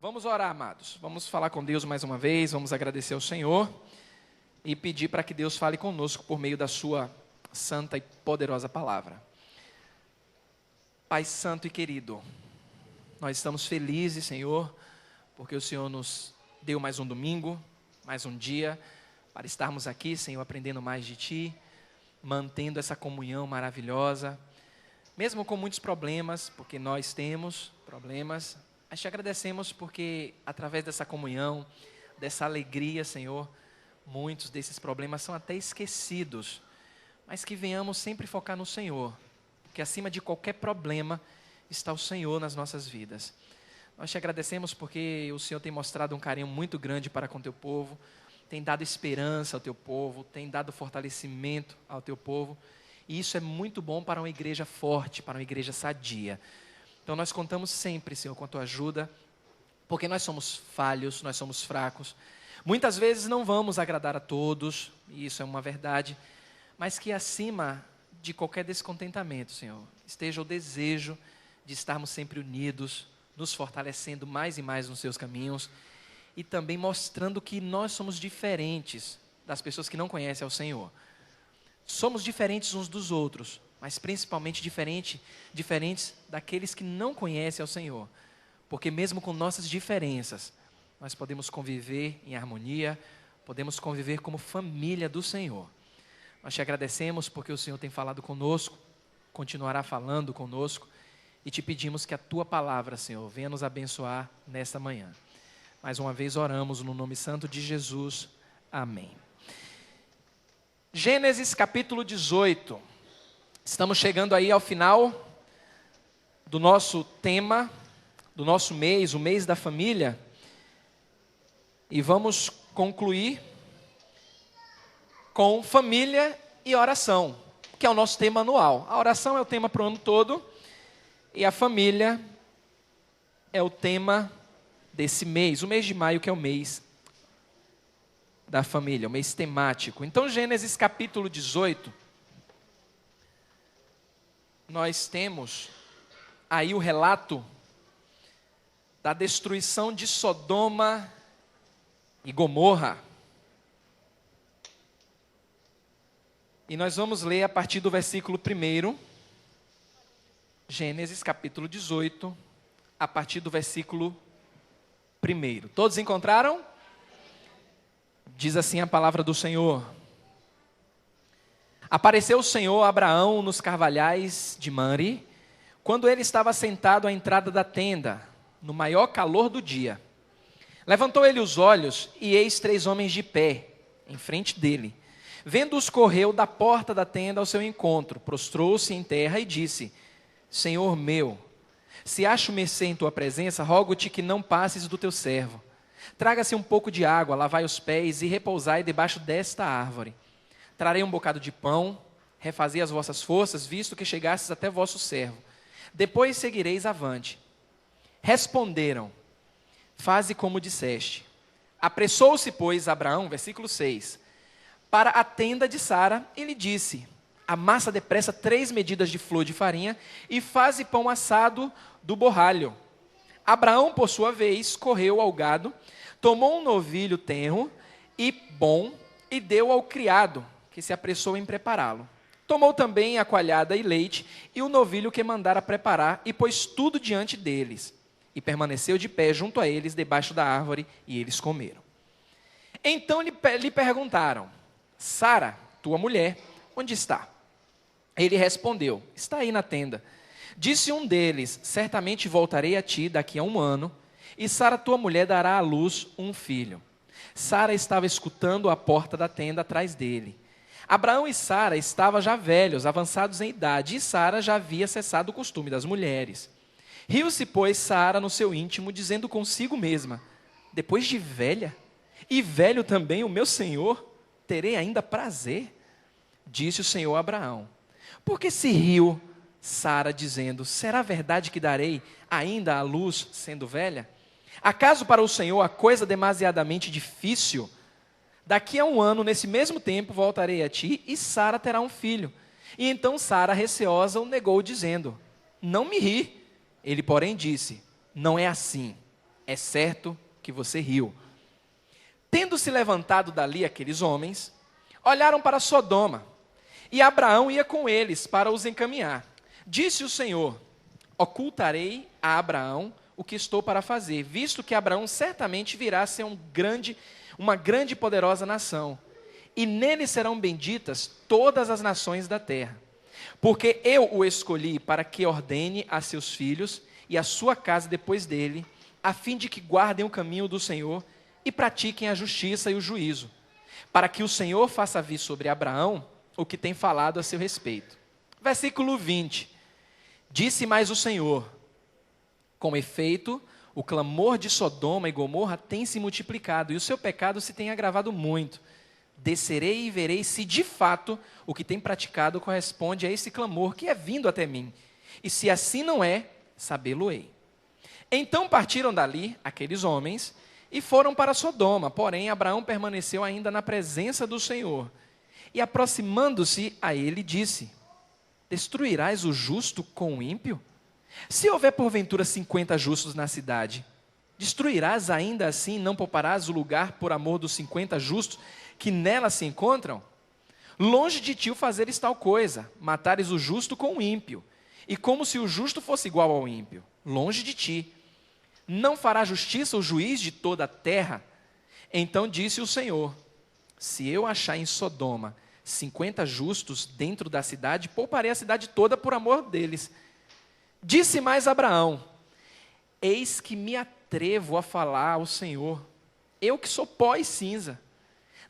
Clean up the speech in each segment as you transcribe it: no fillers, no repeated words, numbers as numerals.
Vamos orar, amados. Vamos falar com Deus mais uma vez, vamos agradecer ao Senhor e pedir para que Deus fale conosco por meio da sua santa e poderosa palavra. Pai santo e querido, nós estamos felizes, Senhor, porque o Senhor nos deu mais um domingo, mais um dia, para estarmos aqui, Senhor, aprendendo mais de Ti, mantendo essa comunhão maravilhosa, mesmo com muitos problemas, porque nós temos problemas. Mas te agradecemos porque, através dessa comunhão, dessa alegria, Senhor, muitos desses problemas são até esquecidos, mas que venhamos sempre focar no Senhor, porque acima de qualquer problema está o Senhor nas nossas vidas. Nós te agradecemos porque o Senhor tem mostrado um carinho muito grande para com o teu povo, tem dado esperança ao teu povo, tem dado fortalecimento ao teu povo, e isso é muito bom para uma igreja forte, para uma igreja sadia. Então nós contamos sempre, Senhor, com a Tua ajuda, porque nós somos falhos, nós somos fracos. Muitas vezes não vamos agradar a todos, e isso é uma verdade, mas que acima de qualquer descontentamento, Senhor, esteja o desejo de estarmos sempre unidos, nos fortalecendo mais e mais nos Seus caminhos, e também mostrando que nós somos diferentes das pessoas que não conhecem ao Senhor. Somos diferentes uns dos outros, mas principalmente diferentes daqueles que não conhecem ao Senhor. Porque mesmo com nossas diferenças, nós podemos conviver em harmonia, podemos conviver como família do Senhor. Nós te agradecemos porque o Senhor tem falado conosco, continuará falando conosco, e te pedimos que a Tua palavra, Senhor, venha nos abençoar nesta manhã. Mais uma vez oramos no nome santo de Jesus. Amém. Gênesis capítulo 18. Estamos chegando aí ao final do nosso tema, do nosso mês, o mês da família. E vamos concluir com família e oração, que é o nosso tema anual. A oração é o tema para o ano todo e a família é o tema desse mês, o mês de maio, que é o mês da família, o mês temático. Então, Gênesis capítulo 18, nós temos aí o relato da destruição de Sodoma e Gomorra. E nós vamos ler a partir do versículo 1, Gênesis capítulo 18, a partir do versículo 1. Todos encontraram? Diz assim a palavra do Senhor. Apareceu o Senhor a Abraão nos carvalhais de Mamre, quando ele estava sentado à entrada da tenda, no maior calor do dia. Levantou ele os olhos, e eis 3 homens de pé, em frente dele. Vendo-os, correu da porta da tenda ao seu encontro, prostrou-se em terra e disse: Senhor meu, se acho mercê em tua presença, rogo-te que não passes do teu servo. Traga-se um pouco de água, lavai os pés e repousai debaixo desta árvore. Trarei um bocado de pão, refazei as vossas forças, visto que chegastes até vosso servo. Depois seguireis avante. Responderam: faze como disseste. Apressou-se, pois, Abraão, versículo 6, para a tenda de Sara e lhe disse: amassa depressa 3 medidas de flor de farinha e faze pão assado do borralho. Abraão, por sua vez, correu ao gado, tomou um novilho tenro e bom e deu ao criado, que se apressou em prepará-lo. Tomou também a coalhada e leite e o novilho que mandara preparar e pôs tudo diante deles. E permaneceu de pé junto a eles, debaixo da árvore, e eles comeram. Então lhe perguntaram: Sara, tua mulher, onde está? Ele respondeu: está aí na tenda. Disse um deles: certamente voltarei a ti daqui a 1 ano, e Sara, tua mulher, dará à luz um filho. Sara estava escutando à porta da tenda atrás dele. Abraão e Sara estavam já velhos, avançados em idade, e Sara já havia cessado o costume das mulheres. Riu-se, pois, Sara no seu íntimo, dizendo consigo mesma: depois de velha, e velho também o meu senhor, terei ainda prazer? Disse o Senhor a Abraão: por que se riu Sara, dizendo: será verdade que darei ainda à luz, sendo velha? Acaso para o Senhor a coisa demasiadamente difícil? Daqui a 1 ano, nesse mesmo tempo, voltarei a ti, e Sara terá um filho. E então Sara, receosa, o negou, dizendo: não me ri. Ele, porém, disse: não é assim. é certo que você riu. Tendo-se levantado dali aqueles homens, olharam para Sodoma, e Abraão ia com eles para os encaminhar. Disse o Senhor: ocultarei a Abraão o que estou para fazer, visto que Abraão certamente virá a ser uma grande e poderosa nação, e nele serão benditas todas as nações da terra. Porque eu o escolhi para que ordene a seus filhos e a sua casa depois dele, a fim de que guardem o caminho do Senhor e pratiquem a justiça e o juízo, para que o Senhor faça vir sobre Abraão o que tem falado a seu respeito. Versículo 20. Disse mais o Senhor: com efeito, o clamor de Sodoma e Gomorra tem se multiplicado, e o seu pecado se tem agravado muito. Descerei e verei se de fato o que tem praticado corresponde a esse clamor que é vindo até mim. E se assim não é, sabê-lo-ei. Então partiram dali aqueles homens e foram para Sodoma, porém Abraão permaneceu ainda na presença do Senhor. E aproximando-se a ele, disse: destruirás o justo com o ímpio? Se houver porventura 50 justos na cidade, destruirás ainda assim, não pouparás o lugar por amor dos 50 justos que nela se encontram? Longe de ti o fazeres tal coisa, matares o justo com o ímpio, e como se o justo fosse igual ao ímpio. Longe de ti. Não fará justiça o juiz de toda a terra? Então disse o Senhor: se eu achar em Sodoma 50 justos dentro da cidade, pouparei a cidade toda por amor deles. Disse mais Abraão: eis que me atrevo a falar ao Senhor, eu que sou pó e cinza.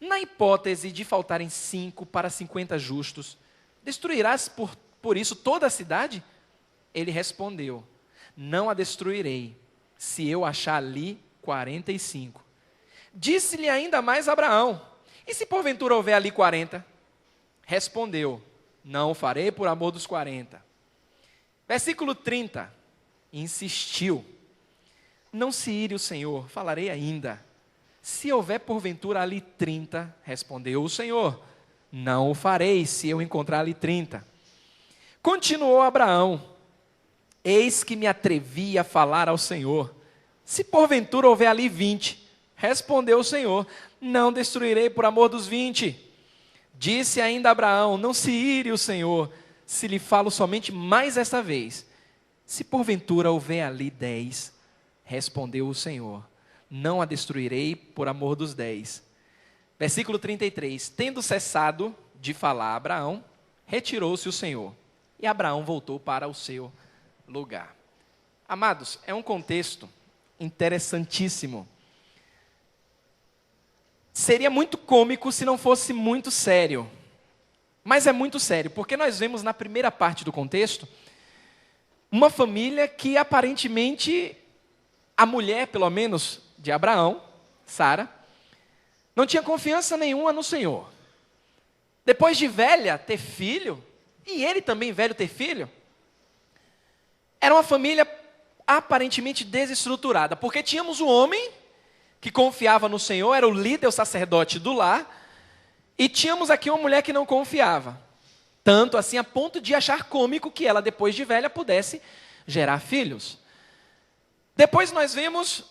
Na hipótese de faltarem 5 para 50 justos, destruirás por isso toda a cidade? Ele respondeu: não a destruirei, se eu achar ali 45. Disse-lhe ainda mais Abraão: e se porventura houver ali 40? Respondeu: não o farei por amor dos 40. Versículo 30, insistiu: não se ire o Senhor, falarei ainda. Se houver porventura ali 30, respondeu o Senhor: não o farei, se eu encontrar ali 30. Continuou Abraão: eis que me atrevi a falar ao Senhor. Se porventura houver ali 20, respondeu o Senhor: não destruirei por amor dos 20. Disse ainda Abraão: não se ire o Senhor, se lhe falo somente mais esta vez. Se porventura houver ali 10, respondeu o Senhor: não a destruirei por amor dos 10. Versículo 33. Tendo cessado de falar Abraão, retirou-se o Senhor, e Abraão voltou para o seu lugar. Amados, é um contexto interessantíssimo. Seria muito cômico se não fosse muito sério. Mas é muito sério, porque nós vemos na primeira parte do contexto uma família que aparentemente, a mulher, pelo menos, de Abraão, Sara, não tinha confiança nenhuma no Senhor. Depois de velha ter filho, e ele também velho ter filho, era uma família aparentemente desestruturada, porque tínhamos o homem que confiava no Senhor, era o líder, o sacerdote do lar, e tínhamos aqui uma mulher que não confiava, tanto assim a ponto de achar cômico que ela, depois de velha, pudesse gerar filhos. Depois nós vemos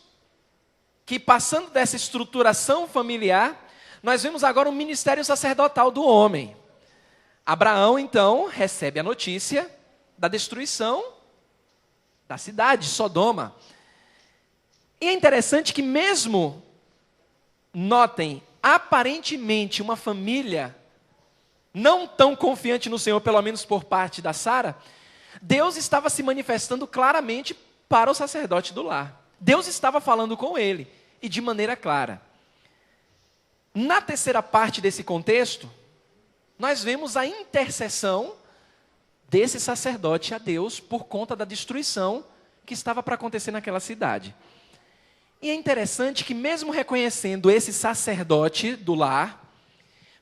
que, passando dessa estruturação familiar, nós vemos agora o ministério sacerdotal do homem. Abraão, então, recebe a notícia da destruição da cidade, Sodoma. E é interessante que mesmo, notem, aparentemente uma família não tão confiante no Senhor, pelo menos por parte da Sara, Deus estava se manifestando claramente para o sacerdote do lar. Deus estava falando com ele, e de maneira clara. Na terceira parte desse contexto, nós vemos a intercessão desse sacerdote a Deus por conta da destruição que estava para acontecer naquela cidade. E é interessante que, mesmo reconhecendo esse sacerdote do lar,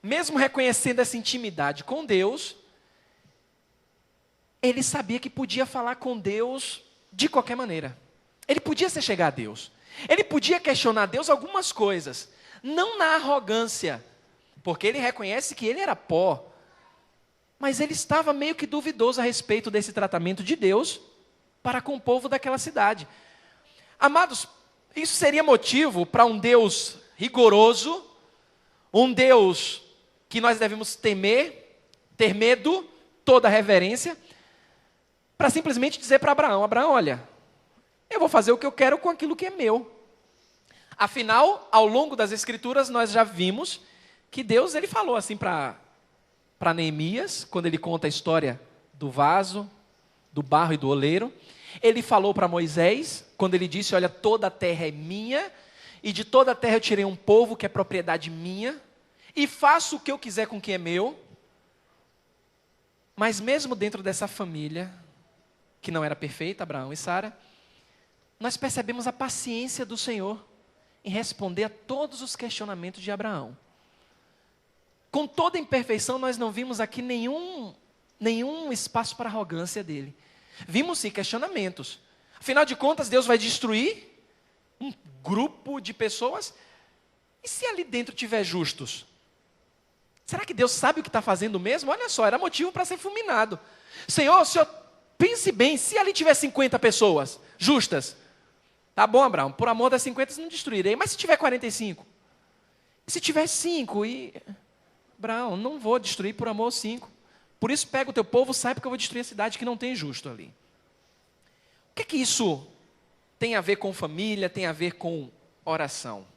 mesmo reconhecendo essa intimidade com Deus, ele sabia que podia falar com Deus de qualquer maneira. Ele podia se chegar a Deus. Ele podia questionar Deus algumas coisas, não na arrogância, porque ele reconhece que ele era pó, mas ele estava meio que duvidoso a respeito desse tratamento de Deus para com o povo daquela cidade. Amados, Isso seria motivo para um Deus rigoroso, um Deus que nós devemos temer, ter medo, toda reverência, para simplesmente dizer para Abraão: Abraão, olha, eu vou fazer o que eu quero com aquilo que é meu. Afinal, ao longo das Escrituras, nós já vimos que Deus ele falou assim para Neemias, quando ele conta a história do vaso, do barro e do oleiro. Ele falou para Moisés, quando ele disse: olha, toda a terra é minha, e de toda a terra eu tirei um povo que é propriedade minha, e faço o que eu quiser com o que é meu. Mas mesmo dentro dessa família, que não era perfeita, Abraão e Sara, nós percebemos a paciência do Senhor em responder a todos os questionamentos de Abraão. Com toda a imperfeição, nós não vimos aqui nenhum espaço para arrogância dele. Vimos sim questionamentos. Afinal de contas, Deus vai destruir um grupo de pessoas? E se ali dentro tiver justos? Será que Deus sabe o que está fazendo mesmo? Olha só, era motivo para ser fulminado. Senhor, pense bem, se ali tiver 50 pessoas justas, tá bom, Abraão, por amor das 50 não destruirei, mas se tiver 45? E se tiver 5? Abraão, não vou destruir por amor 5. Por isso pega o teu povo, sai, porque eu vou destruir a cidade que não tem justo ali. O que isso tem a ver com família, tem a ver com oração?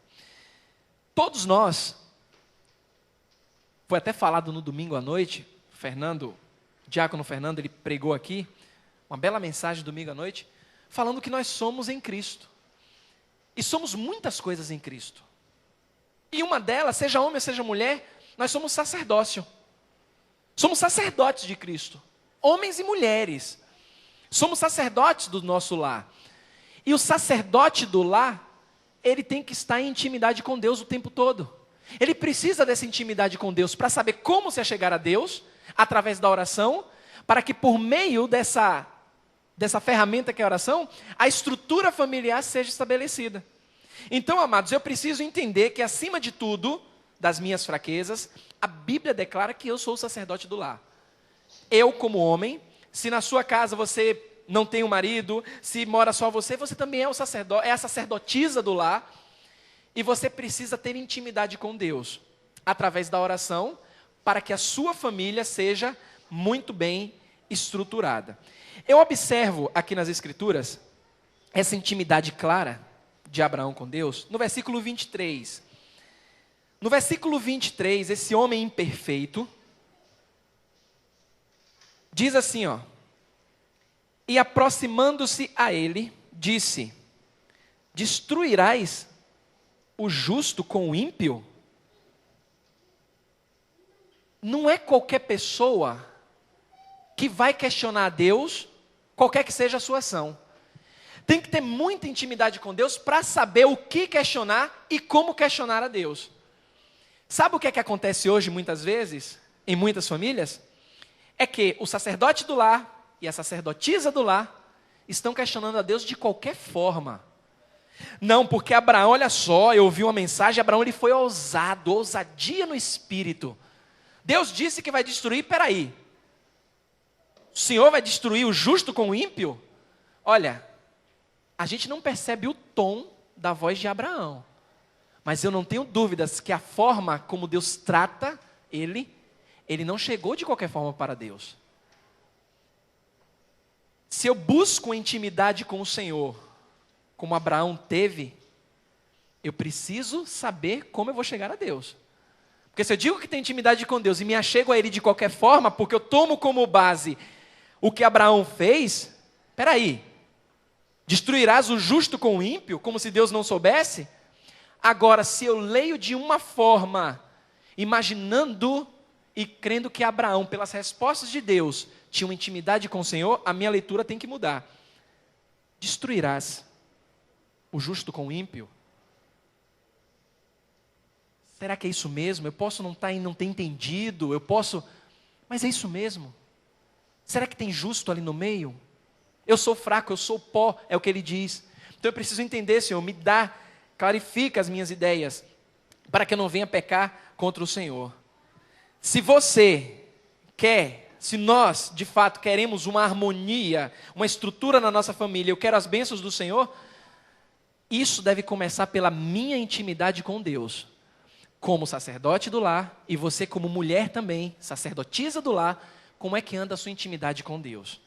Todos nós, foi até falado no domingo à noite, o diácono Fernando, ele pregou aqui, uma bela mensagem domingo à noite, falando que nós somos em Cristo. E somos muitas coisas em Cristo. E uma delas, seja homem ou seja mulher, nós somos sacerdócio. Somos sacerdotes de Cristo. Homens e mulheres. Somos sacerdotes do nosso lar. E o sacerdote do lar, ele tem que estar em intimidade com Deus o tempo todo. Ele precisa dessa intimidade com Deus para saber como se achegar a Deus, através da oração, para que por meio dessa ferramenta que é a oração, a estrutura familiar seja estabelecida. Então, amados, eu preciso entender que, acima de tudo, das minhas fraquezas, a Bíblia declara que eu sou o sacerdote do lar. Eu, como homem, se na sua casa você não tem um marido, se mora só você, você também é o sacerdote, é a sacerdotisa do lar, e você precisa ter intimidade com Deus, através da oração, para que a sua família seja muito bem estruturada. Eu observo aqui nas Escrituras, essa intimidade clara de Abraão com Deus, no versículo 23. No versículo 23, esse homem imperfeito, diz assim, ó: e aproximando-se a ele, disse: destruirás o justo com o ímpio? Não é qualquer pessoa que vai questionar a Deus, qualquer que seja a sua ação. Tem que ter muita intimidade com Deus para saber o que questionar e como questionar a Deus. Sabe o que é que acontece hoje muitas vezes, em muitas famílias? É que o sacerdote do lar e a sacerdotisa do lar estão questionando a Deus de qualquer forma. Não, porque Abraão, olha só, eu ouvi uma mensagem, Abraão ele foi ousado, ousadia no espírito. Deus disse que vai destruir, peraí, o Senhor vai destruir o justo com o ímpio? Olha, a gente não percebe o tom da voz de Abraão, mas eu não tenho dúvidas que a forma como Deus trata ele não chegou de qualquer forma para Deus. Se eu busco intimidade com o Senhor, como Abraão teve, eu preciso saber como eu vou chegar a Deus. Porque se eu digo que tenho intimidade com Deus e me achego a Ele de qualquer forma, porque eu tomo como base o que Abraão fez, peraí, destruirás o justo com o ímpio, como se Deus não soubesse? Agora, se eu leio de uma forma, imaginando e crendo que Abraão, pelas respostas de Deus, tinha uma intimidade com o Senhor, a minha leitura tem que mudar. Destruirás o justo com o ímpio? Será que é isso mesmo? Eu posso não ter entendido, mas é isso mesmo? Será que tem justo ali no meio? Eu sou fraco, eu sou pó, é o que ele diz. Então eu preciso entender, Senhor, clarifica as minhas ideias, para que eu não venha pecar contra o Senhor. Se nós, de fato, queremos uma harmonia, uma estrutura na nossa família, eu quero as bênçãos do Senhor, Isso deve começar pela minha intimidade com Deus, como sacerdote do lar, e você como mulher também, sacerdotisa do lar, como é que anda a sua intimidade com Deus?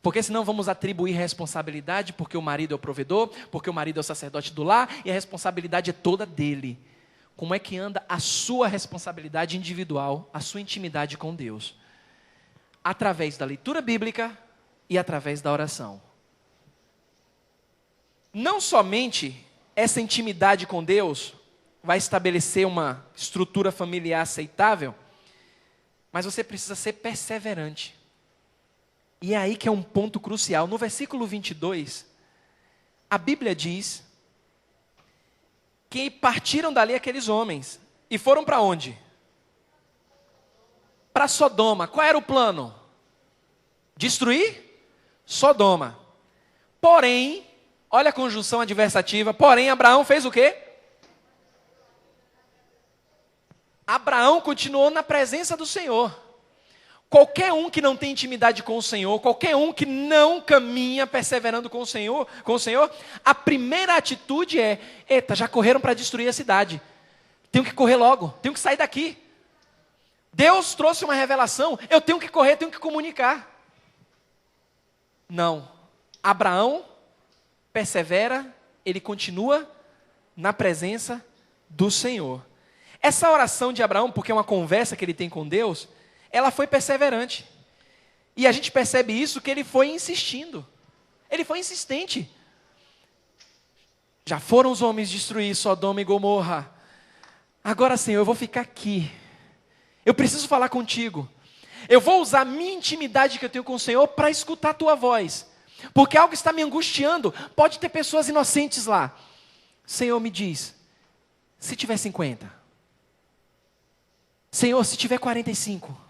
Porque senão vamos atribuir responsabilidade porque o marido é o provedor, porque o marido é o sacerdote do lar, e a responsabilidade é toda dele. Como é que anda a sua responsabilidade individual, a sua intimidade com Deus? Através da leitura bíblica e através da oração. Não somente essa intimidade com Deus vai estabelecer uma estrutura familiar aceitável, mas você precisa ser perseverante. E é aí que é um ponto crucial. No versículo 22, a Bíblia diz que partiram dali aqueles homens e foram para onde? Para Sodoma. Qual era o plano? Destruir Sodoma. Porém, olha a conjunção adversativa, porém Abraão fez o quê? Abraão continuou na presença do Senhor. Qualquer um que não tem intimidade com o Senhor, qualquer um que não caminha perseverando com o Senhor, a primeira atitude é: eita, já correram para destruir a cidade. Tenho que correr logo, tenho que sair daqui. Deus trouxe uma revelação, eu tenho que correr, tenho que comunicar. Não. Abraão persevera, ele continua na presença do Senhor. Essa oração de Abraão, porque é uma conversa que ele tem com Deus, ela foi perseverante. E a gente percebe isso que ele foi insistindo. Ele foi insistente. Já foram os homens destruir Sodoma e Gomorra. Agora, Senhor, eu vou ficar aqui. Eu preciso falar contigo. Eu vou usar a minha intimidade que eu tenho com o Senhor para escutar a tua voz. Porque algo está me angustiando. Pode ter pessoas inocentes lá. Senhor, me diz, se tiver 50. Senhor, se tiver 45.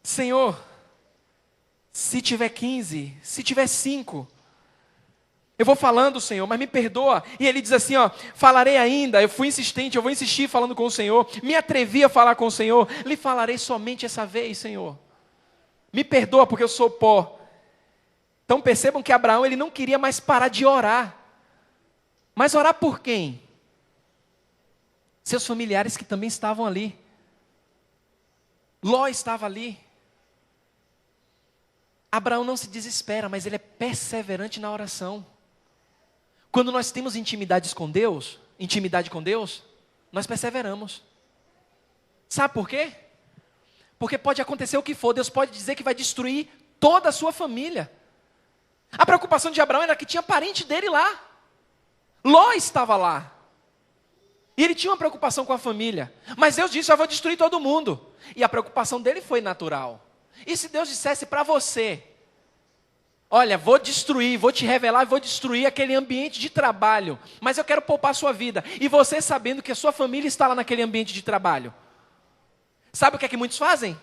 Senhor, se tiver 15, se tiver 5. Eu vou falando, Senhor, mas me perdoa. E ele diz assim, falarei ainda, eu fui insistente, eu vou insistir falando com o Senhor. Me atrevi a falar com o Senhor, lhe falarei somente essa vez, Senhor. Me perdoa porque eu sou pó. Então percebam que Abraão, ele não queria mais parar de orar. Mas orar por quem? Seus familiares que também estavam ali. Ló estava ali. Abraão não se desespera, mas ele é perseverante na oração. Quando nós temos intimidade com Deus, nós perseveramos. Sabe por quê? Porque pode acontecer o que for, Deus pode dizer que vai destruir toda a sua família. A preocupação de Abraão era que tinha parente dele lá. Ló estava lá. E ele tinha uma preocupação com a família. Mas Deus disse, eu vou destruir todo mundo. E a preocupação dele foi natural. E se Deus dissesse para você, olha, vou destruir, vou te revelar, vou destruir aquele ambiente de trabalho, mas eu quero poupar a sua vida. E você sabendo que a sua família está lá naquele ambiente de trabalho. Sabe o que é que muitos fazem?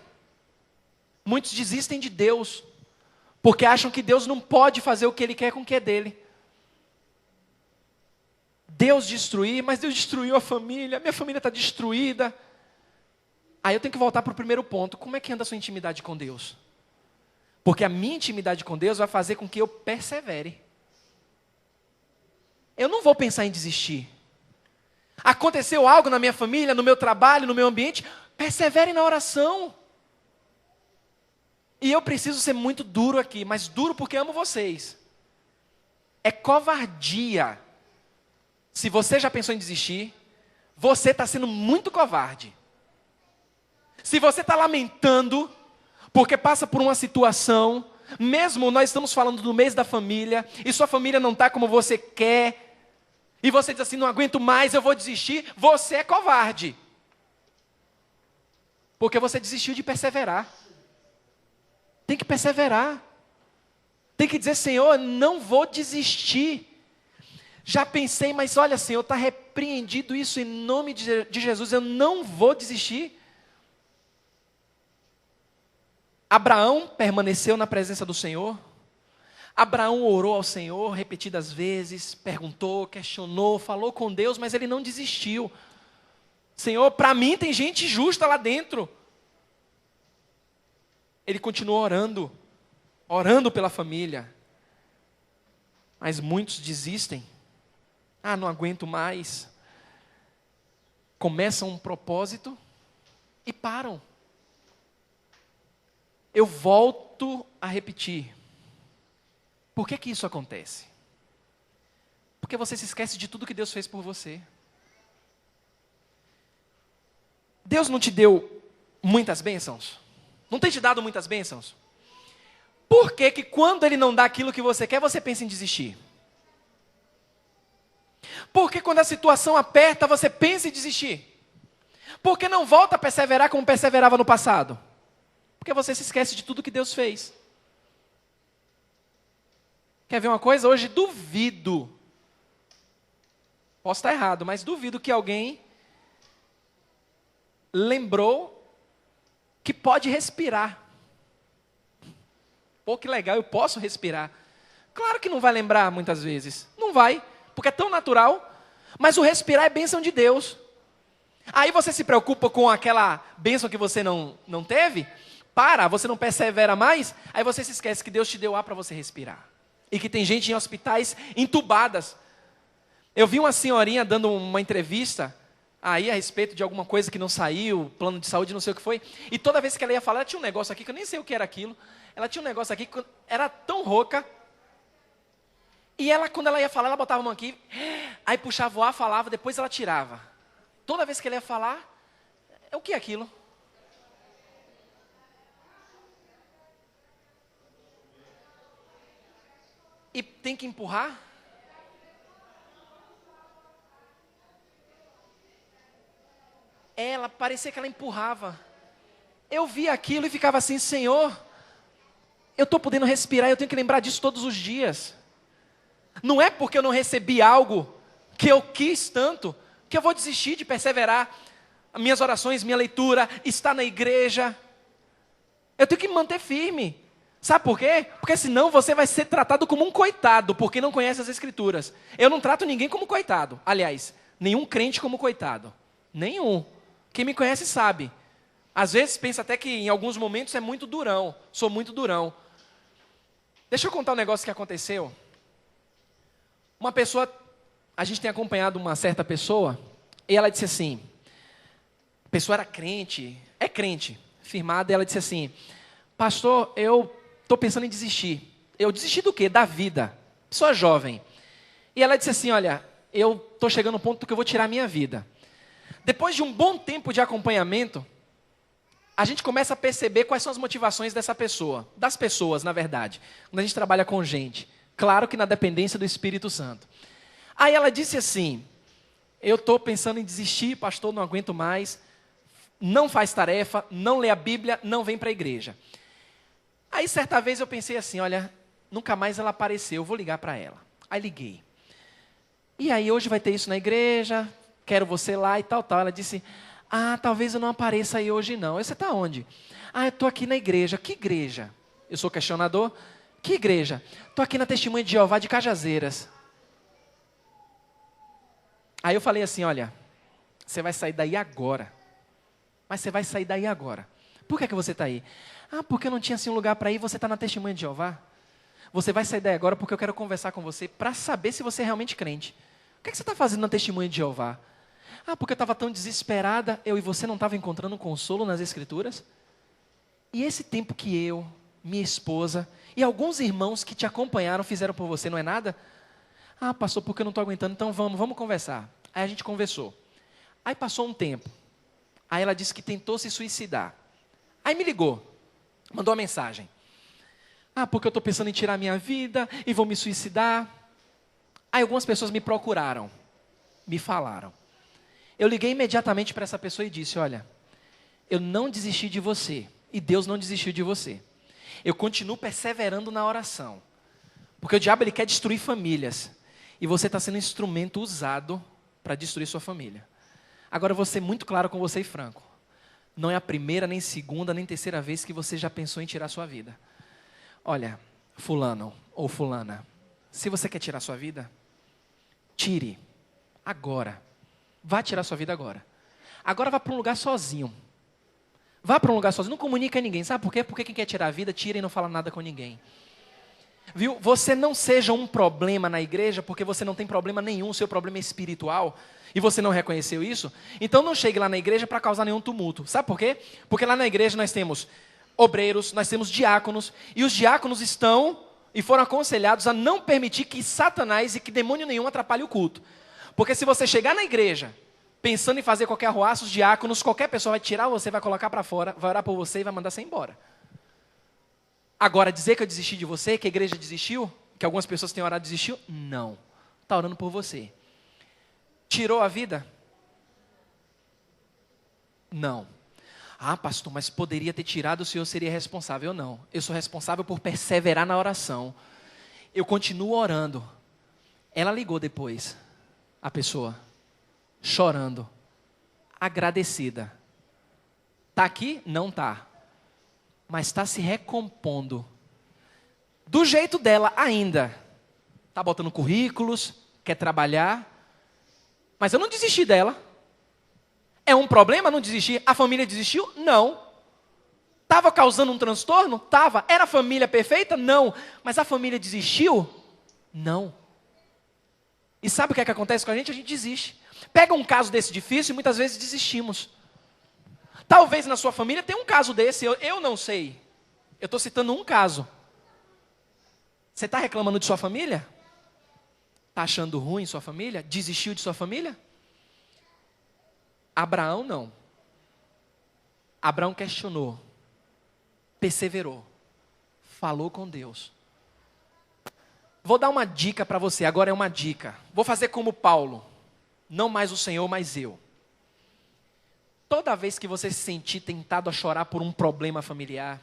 Muitos desistem de Deus, porque acham que Deus não pode fazer o que Ele quer com o que é dele. Deus destruir, mas Deus destruiu a família, minha família está destruída. Aí eu tenho que voltar para o primeiro ponto, como é que anda a sua intimidade com Deus? Porque a minha intimidade com Deus vai fazer com que eu persevere. Eu não vou pensar em desistir. Aconteceu algo na minha família, no meu trabalho, no meu ambiente, persevere na oração. E eu preciso ser muito duro aqui, mas duro porque amo vocês. É covardia. Se você já pensou em desistir, você está sendo muito covarde. Se você está lamentando, porque passa por uma situação, mesmo nós estamos falando do mês da família, e sua família não está como você quer, e você diz assim, não aguento mais, eu vou desistir, você é covarde. Porque você desistiu de perseverar. Tem que perseverar. Tem que dizer, Senhor, não vou desistir. Já pensei, mas olha, Senhor, está repreendido isso em nome de Jesus, eu não vou desistir. Abraão permaneceu na presença do Senhor. Abraão orou ao Senhor repetidas vezes, perguntou, questionou, falou com Deus, mas ele não desistiu. Senhor, para mim tem gente justa lá dentro. Ele continuou orando pela família. Mas muitos desistem. Ah, não aguento mais. Começam um propósito e param. Eu volto a repetir. Por que isso acontece? Porque você se esquece de tudo que Deus fez por você. Deus não te deu muitas bênçãos? Não tem te dado muitas bênçãos? Por que que quando Ele não dá aquilo que você quer, você pensa em desistir? Por que quando a situação aperta, você pensa em desistir? Por que não volta a perseverar como perseverava no passado? Porque você se esquece de tudo que Deus fez. Quer ver uma coisa? Hoje duvido, posso estar errado, mas duvido que alguém lembrou que pode respirar. Pô, que legal, eu posso respirar. Claro que não vai lembrar muitas vezes. Não vai, porque é tão natural. Mas o respirar é bênção de Deus. Aí você se preocupa com aquela bênção que você não teve? Você não persevera mais? Aí você se esquece que Deus te deu ar para você respirar. E que tem gente em hospitais entubadas. Eu vi uma senhorinha dando uma entrevista aí a respeito de alguma coisa que não saiu, plano de saúde, não sei o que foi. E toda vez que ela ia falar, ela tinha um negócio aqui, que eu nem sei o que era aquilo. Ela tinha um negócio aqui, que era tão rouca. E ela, quando ela ia falar, ela botava a mão aqui. Aí puxava o ar, falava, depois ela tirava. Toda vez que ela ia falar, o que é aquilo? E tem que empurrar? Ela, parecia que ela empurrava. Eu via aquilo e ficava assim, Senhor, eu estou podendo respirar, eu tenho que lembrar disso todos os dias. Não é porque eu não recebi algo que eu quis tanto, que eu vou desistir de perseverar. Minhas orações, minha leitura, estar na igreja. Eu tenho que me manter firme. Sabe por quê? Porque senão você vai ser tratado como um coitado, porque não conhece as Escrituras. Eu não trato ninguém como coitado. Aliás, nenhum crente como coitado. Nenhum. Quem me conhece sabe. Às vezes pensa até que em alguns momentos é muito durão. Sou muito durão. Deixa eu contar um negócio que aconteceu. Uma pessoa, a gente tem acompanhado uma certa pessoa, e ela disse assim, a pessoa era crente, é crente, firmada, e ela disse assim, pastor, eu estou pensando em desistir. Eu desisti do quê? Da vida. Pessoa jovem. E ela disse assim, olha, eu estou chegando no ponto que eu vou tirar a minha vida. Depois de um bom tempo de acompanhamento, a gente começa a perceber quais são as motivações dessa pessoa, das pessoas, na verdade, quando a gente trabalha com gente. Claro que na dependência do Espírito Santo. Aí ela disse assim, eu estou pensando em desistir, pastor, não aguento mais, não faz tarefa, não lê a Bíblia, não vem para a igreja. Aí certa vez eu pensei assim, olha, nunca mais ela apareceu, eu vou ligar para ela. Aí liguei. E aí hoje vai ter isso na igreja, quero você lá e tal. Ela disse, talvez eu não apareça aí hoje não. Você está onde? Eu estou aqui na igreja. Que igreja? Eu sou questionador. Que igreja? Estou aqui na Testemunha de Jeová de Cajazeiras. Aí eu falei assim, olha, você vai sair daí agora. Mas você vai sair daí agora. Por que você está aí? Porque eu não tinha assim um lugar para ir, você está na Testemunha de Jeová. Você vai sair daí agora porque eu quero conversar com você para saber se você é realmente crente. O que você está fazendo na Testemunha de Jeová? Porque eu estava tão desesperada, eu e você não estavam encontrando consolo nas Escrituras. E esse tempo que eu, minha esposa e alguns irmãos que te acompanharam fizeram por você, não é nada? Pastor, porque eu não estou aguentando, então vamos conversar. Aí a gente conversou. Aí passou um tempo. Aí ela disse que tentou se suicidar. Aí me ligou, mandou uma mensagem. Porque eu estou pensando em tirar minha vida e vou me suicidar. Aí algumas pessoas me procuraram, me falaram. Eu liguei imediatamente para essa pessoa e disse, olha, eu não desisti de você e Deus não desistiu de você. Eu continuo perseverando na oração, porque o diabo ele quer destruir famílias e você está sendo um instrumento usado para destruir sua família. Agora eu vou ser muito claro com você e franco. Não é a primeira, nem segunda, nem terceira vez que você já pensou em tirar sua vida. Olha, fulano ou fulana, se você quer tirar sua vida, tire agora. Vá tirar sua vida agora. Agora vá para um lugar sozinho. Vá para um lugar sozinho. Não comunica a ninguém. Sabe por quê? Porque quem quer tirar a vida, tira e não fala nada com ninguém. Viu? Você não seja um problema na igreja porque você não tem problema nenhum, seu problema é espiritual, e você não reconheceu isso. Então não chegue lá na igreja para causar nenhum tumulto. Sabe por quê? Porque lá na igreja nós temos obreiros, nós temos diáconos, e os diáconos estão e foram aconselhados a não permitir que Satanás e que demônio nenhum atrapalhe o culto. Porque se você chegar na igreja pensando em fazer qualquer arruaço, os diáconos, qualquer pessoa vai tirar você, vai colocar para fora, vai orar por você e vai mandar você embora. Agora, dizer que eu desisti de você, que a igreja desistiu, que algumas pessoas têm orado e desistiu, não. Está orando por você. Tirou a vida? Não. Ah, pastor, mas poderia ter tirado, o senhor seria responsável. Eu não. Eu sou responsável por perseverar na oração. Eu continuo orando. Ela ligou depois, a pessoa, chorando, agradecida. Está aqui? Não está. Mas está se recompondo. Do jeito dela ainda. Está botando currículos, quer trabalhar. Mas eu não desisti dela. É um problema não desistir? A família desistiu? Não. Estava causando um transtorno? Estava. Era a família perfeita? Não. Mas a família desistiu? Não. E sabe o que é que acontece com a gente? A gente desiste. Pega um caso desse difícil e muitas vezes desistimos. Talvez na sua família tenha um caso desse, eu não sei. Eu estou citando um caso. Você está reclamando de sua família? Está achando ruim sua família? Desistiu de sua família? Abraão não. Abraão questionou, perseverou, falou com Deus. Vou dar uma dica para você, agora é uma dica. Vou fazer como Paulo, não mais o Senhor, mas eu. Toda vez que você se sentir tentado a chorar por um problema familiar,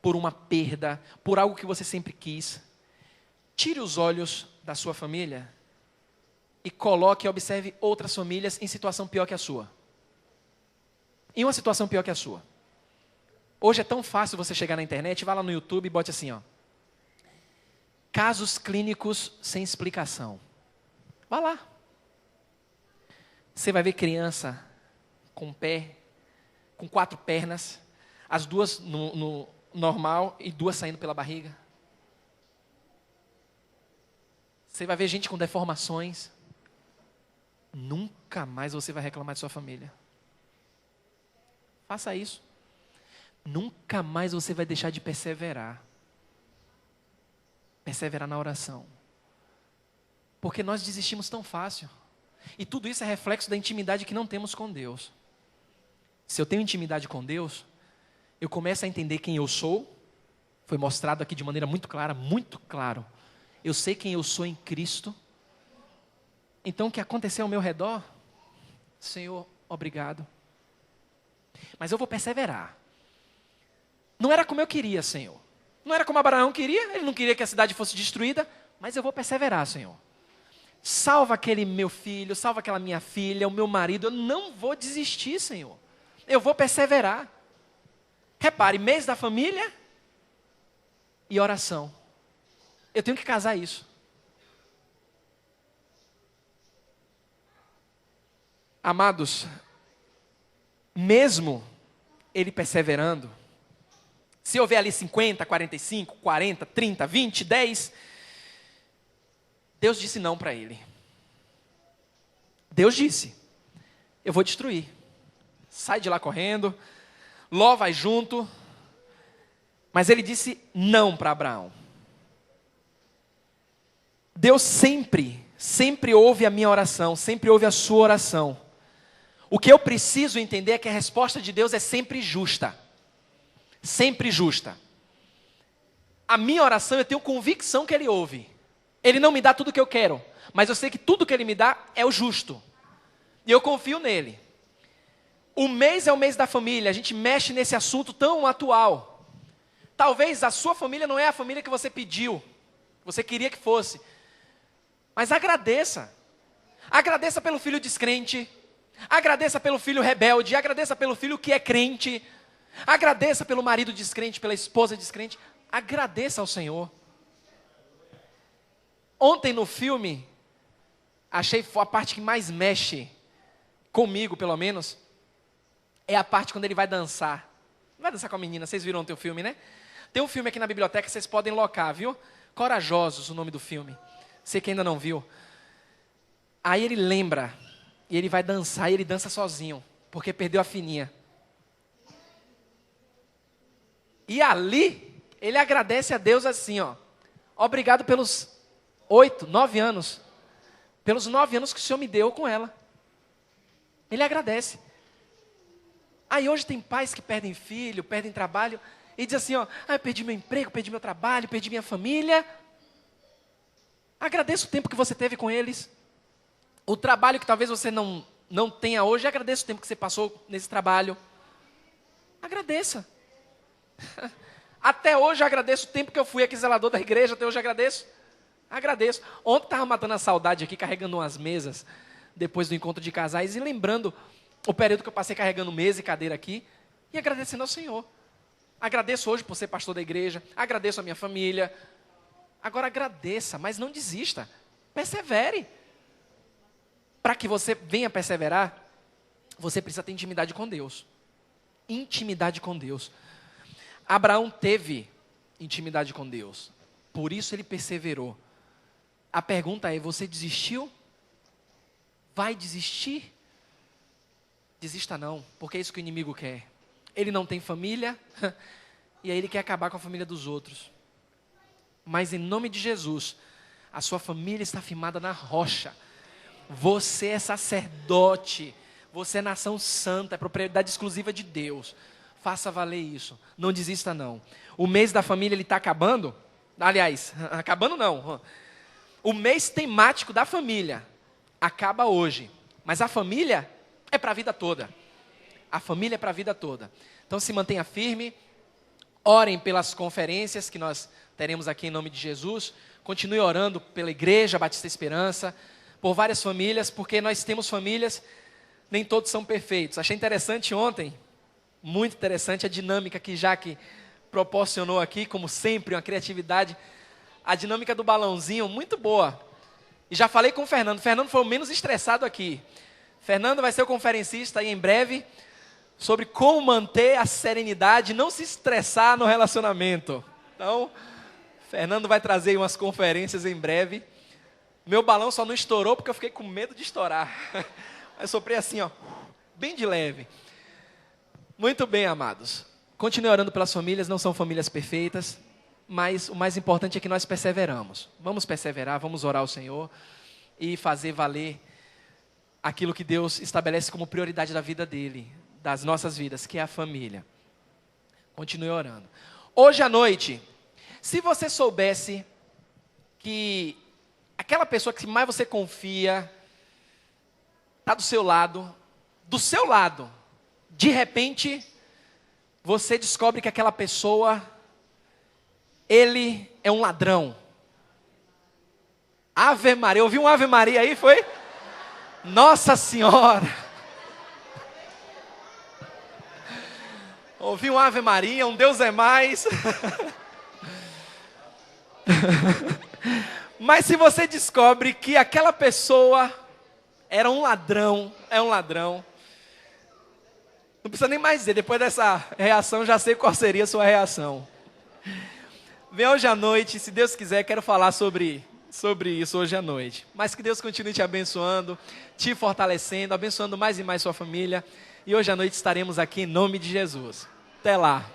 por uma perda, por algo que você sempre quis, tire os olhos da sua família e coloque e observe outras famílias em situação pior que a sua. Em uma situação pior que a sua. Hoje é tão fácil você chegar na internet, vá lá no YouTube e bote assim, ó. Casos clínicos sem explicação. Vá lá. Você vai ver criança com pé, com 4 pernas, as duas no normal e 2 saindo pela barriga. Você vai ver gente com deformações. Nunca mais você vai reclamar de sua família. Faça isso. Nunca mais você vai deixar de perseverar. Perseverar na oração. Porque nós desistimos tão fácil. E tudo isso é reflexo da intimidade que não temos com Deus. Se eu tenho intimidade com Deus, eu começo a entender quem eu sou. Foi mostrado aqui de maneira muito clara, muito claro. Eu sei quem eu sou em Cristo. Então o que aconteceu ao meu redor, Senhor, obrigado. Mas eu vou perseverar. Não era como eu queria, Senhor. Não era como Abraão queria, ele não queria que a cidade fosse destruída, mas eu vou perseverar, Senhor. Salva aquele meu filho, salva aquela minha filha, o meu marido, eu não vou desistir, Senhor. Eu vou perseverar. Repare, mês da família e oração. Eu tenho que casar isso. Amados, mesmo ele perseverando, se houver ali 50, 45, 40, 30, 20, 10, Deus disse não para ele. Deus disse, eu vou destruir. Sai de lá correndo, Ló vai junto, mas ele disse não para Abraão. Deus sempre ouve a minha oração, sempre ouve a sua oração. O que eu preciso entender é que a resposta de Deus é sempre justa. Sempre justa. A minha oração, eu tenho convicção que Ele ouve. Ele não me dá tudo o que eu quero, mas eu sei que tudo que Ele me dá é o justo. E eu confio nele. O mês é o mês da família, a gente mexe nesse assunto tão atual. Talvez a sua família não é a família que você pediu, você queria que fosse. Mas agradeça. Agradeça pelo filho descrente. Agradeça pelo filho rebelde. Agradeça pelo filho que é crente. Agradeça pelo marido descrente, pela esposa descrente. Agradeça ao Senhor. Ontem no filme, achei a parte que mais mexe comigo, pelo menos, é a parte quando ele vai dançar. Vai dançar com a menina, vocês viram ontem o filme, né? Tem um filme aqui na biblioteca, vocês podem locar, viu? Corajosos, o nome do filme. Você que ainda não viu. Aí ele lembra, e ele vai dançar, e ele dança sozinho, porque perdeu a fininha. E ali, ele agradece a Deus assim, ó. Obrigado pelos 8, 9 anos. Pelos 9 anos que o Senhor me deu com ela. Ele agradece. Aí hoje tem pais que perdem filho, perdem trabalho, e diz assim, ó, eu perdi meu emprego, perdi meu trabalho, perdi minha família. Agradeça o tempo que você teve com eles. O trabalho que talvez você não tenha hoje, agradeça o tempo que você passou nesse trabalho. Agradeça. Até hoje eu agradeço o tempo que eu fui aqui zelador da igreja, até hoje eu agradeço. Agradeço. Ontem estava matando a saudade aqui, carregando umas mesas, depois do encontro de casais, e lembrando o período que eu passei carregando mesa e cadeira aqui, e agradecendo ao Senhor. Agradeço hoje por ser pastor da igreja, agradeço a minha família. Agora agradeça, mas não desista. Persevere. Para que você venha perseverar, você precisa ter intimidade com Deus. Intimidade com Deus. Abraão teve intimidade com Deus. Por isso ele perseverou. A pergunta é, você desistiu? Vai desistir? Desista não, porque é isso que o inimigo quer. Ele não tem família, e aí ele quer acabar com a família dos outros. Mas em nome de Jesus, a sua família está firmada na rocha. Você é sacerdote, você é nação santa, é propriedade exclusiva de Deus. Faça valer isso, não desista não. O mês da família ele está acabando, aliás, acabando não. O mês temático da família acaba hoje, mas a família é para a vida toda. A família é para a vida toda. Então se mantenha firme, orem pelas conferências que nós teremos aqui em nome de Jesus. Continue orando pela Igreja Batista Esperança, por várias famílias, porque nós temos famílias, nem todos são perfeitos. Achei interessante ontem, muito interessante a dinâmica que Jaque proporcionou aqui, como sempre, uma criatividade. A dinâmica do balãozinho, muito boa. E já falei com o Fernando. O Fernando foi o menos estressado aqui. Fernando vai ser o conferencista aí em breve, sobre como manter a serenidade, não se estressar no relacionamento. Então, Fernando vai trazer umas conferências em breve. Meu balão só não estourou porque eu fiquei com medo de estourar. Mas soprei assim, ó, bem de leve. Muito bem, amados. Continue orando pelas famílias, não são famílias perfeitas, mas o mais importante é que nós perseveramos. Vamos perseverar, vamos orar ao Senhor e fazer valer aquilo que Deus estabelece como prioridade da vida dele, das nossas vidas, que é a família. Continue orando. Hoje à noite, se você soubesse que aquela pessoa que mais você confia está do seu lado, de repente, você descobre que aquela pessoa, ele é um ladrão. Ave Maria, ouviu um Ave Maria aí, foi? Nossa Senhora! Ouvi um Ave Maria, um Deus é mais. Mas se você descobre que aquela pessoa era um ladrão, é um ladrão, não precisa nem mais dizer, depois dessa reação já sei qual seria a sua reação. Vem hoje à noite, se Deus quiser, quero falar sobre isso hoje à noite. Mas que Deus continue te abençoando, te fortalecendo, abençoando mais e mais sua família. E hoje à noite estaremos aqui em nome de Jesus. Até lá.